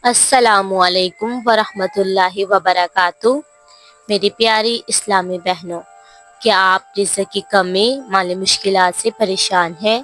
السلام علیکم ورحمۃ اللہ وبرکاتہ۔ میری پیاری اسلامی بہنوں، کیا آپ رزق کی کمی، مالی مشکلات سے پریشان ہیں؟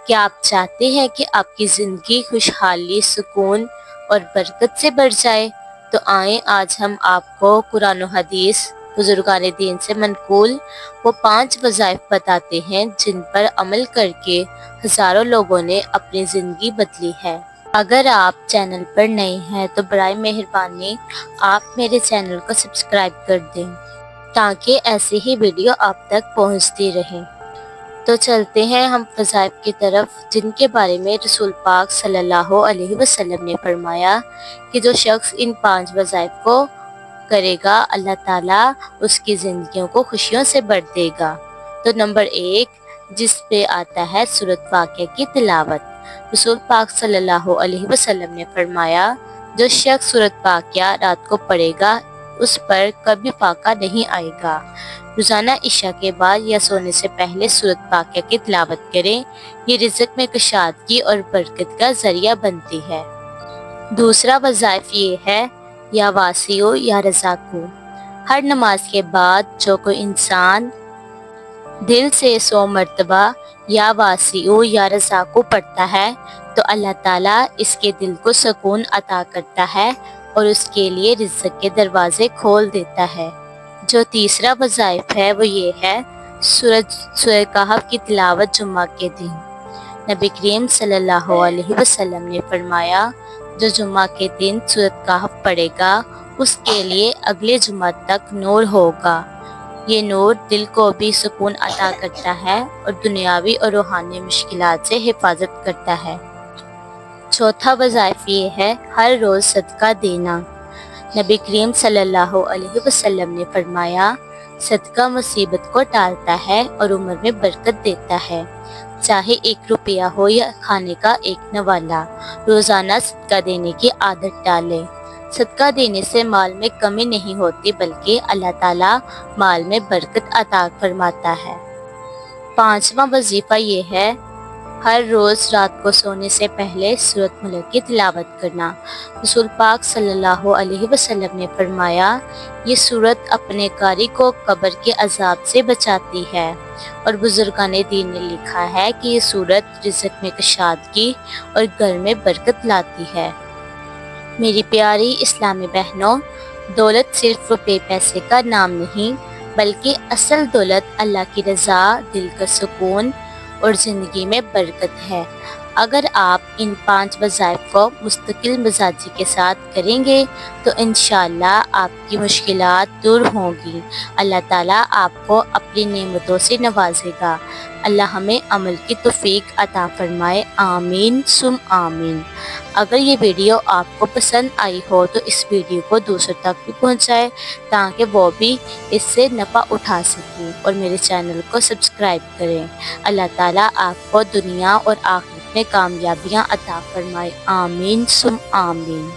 کیا آپ چاہتے ہیں کہ آپ کی زندگی خوشحالی، سکون اور برکت سے بھر جائے؟ تو آئیں آج ہم آپ کو قرآن و حدیث، بزرگان دین سے منقول وہ 5 وظائف بتاتے ہیں جن پر عمل کر کے ہزاروں لوگوں نے اپنی زندگی بدلی ہے۔ اگر آپ چینل پر نئے ہیں تو برائے مہربانی آپ میرے چینل کو سبسکرائب کر دیں تاکہ ایسی ہی ویڈیو آپ تک پہنچتی رہیں۔ تو چلتے ہیں ہم وظائف کی طرف، جن کے بارے میں رسول پاک صلی اللہ علیہ وسلم نے فرمایا کہ جو شخص ان 5 وظائف کو کرے گا اللہ تعالیٰ اس کی زندگیوں کو خوشیوں سے بھر دے گا۔ تو نمبر 1 جس پہ آتا ہے سورۃ واقعہ کی تلاوت۔ رسول پاک صلی اللہ علیہ وسلم نے فرمایا جو شخص سورۃ واقعہ رات کو پڑھے گا اس پر کبھی فاقہ نہیں آئے گا۔ روزانہ عشاء کے بعد یا سونے سے پہلے سورۃ واقعہ کی تلاوت کریں، یہ رزق میں کشادگی اور برکت کا ذریعہ بنتی ہے۔ دوسرا وظائف یہ ہے یا واسعو یا رزاقو۔ ہر نماز کے بعد جو کوئی انسان دل سے 100 مرتبہ یا واسعو یا رزاقو پڑھتا ہے تو اللہ تعالیٰ اس کے دل کو سکون عطا کرتا ہے اور اس کے لیے رزق کے دروازے کھول دیتا ہے۔ جو تیسرا وظائف ہے وہ یہ ہے سورہ کہف کی تلاوت جمعہ کے دن۔ نبی کریم صلی اللہ علیہ وسلم نے فرمایا جو جمعہ کے دن سورۃ کہف پڑھے گا اس کے لیے اگلے جمعہ تک نور ہوگا۔ یہ نور دل کو بھی سکون عطا کرتا ہے اور دنیاوی اور روحانی مشکلات سے حفاظت کرتا ہے۔ چوتھا وظائف یہ ہے ہر روز صدقہ دینا۔ نبی کریم صلی اللہ علیہ وسلم نے فرمایا صدقہ مصیبت کو ٹالتا ہے اور عمر میں برکت دیتا ہے، چاہے 1 روپیہ ہو یا کھانے کا 1 نوالہ۔ روزانہ صدقہ دینے کی عادت ڈالیں۔ صدقہ دینے سے مال میں کمی نہیں ہوتی بلکہ اللہ تعالیٰ مال میں برکت عطا فرماتا ہے۔ 5واں وظیفہ یہ ہے ہر روز رات کو سونے سے پہلے سورۃ ملک کی تلاوت کرنا۔ رسول پاک صلی اللہ علیہ وسلم نے فرمایا یہ سورت اپنے قاری کو قبر کے عذاب سے بچاتی ہے، اور بزرگان دین نے لکھا ہے کہ یہ سورت رزق میں کشادگی اور گھر میں برکت لاتی ہے۔ میری پیاری اسلامی بہنوں، دولت صرف روپے پیسے کا نام نہیں بلکہ اصل دولت اللہ کی رضا، دل کا سکون اور زندگی میں برکت ہے۔ اگر آپ ان 5 وظائف کو مستقل مزاجی کے ساتھ کریں گے تو انشاءاللہ آپ کی مشکلات دور ہوں گی۔ اللہ تعالیٰ آپ کو اپنی نعمتوں سے نوازے گا۔ اللہ ہمیں عمل کی توفیق عطا فرمائے، آمین ثم آمین۔ اگر یہ ویڈیو آپ کو پسند آئی ہو تو اس ویڈیو کو دوسروں تک بھی پہنچائے تاکہ وہ بھی اس سے نفع اٹھا سکیں، اور میرے چینل کو سبسکرائب کریں۔ اللہ تعالیٰ آپ کو دنیا اور آخرت میں کامیابیاں عطا فرمائے، آمین ثم آمین۔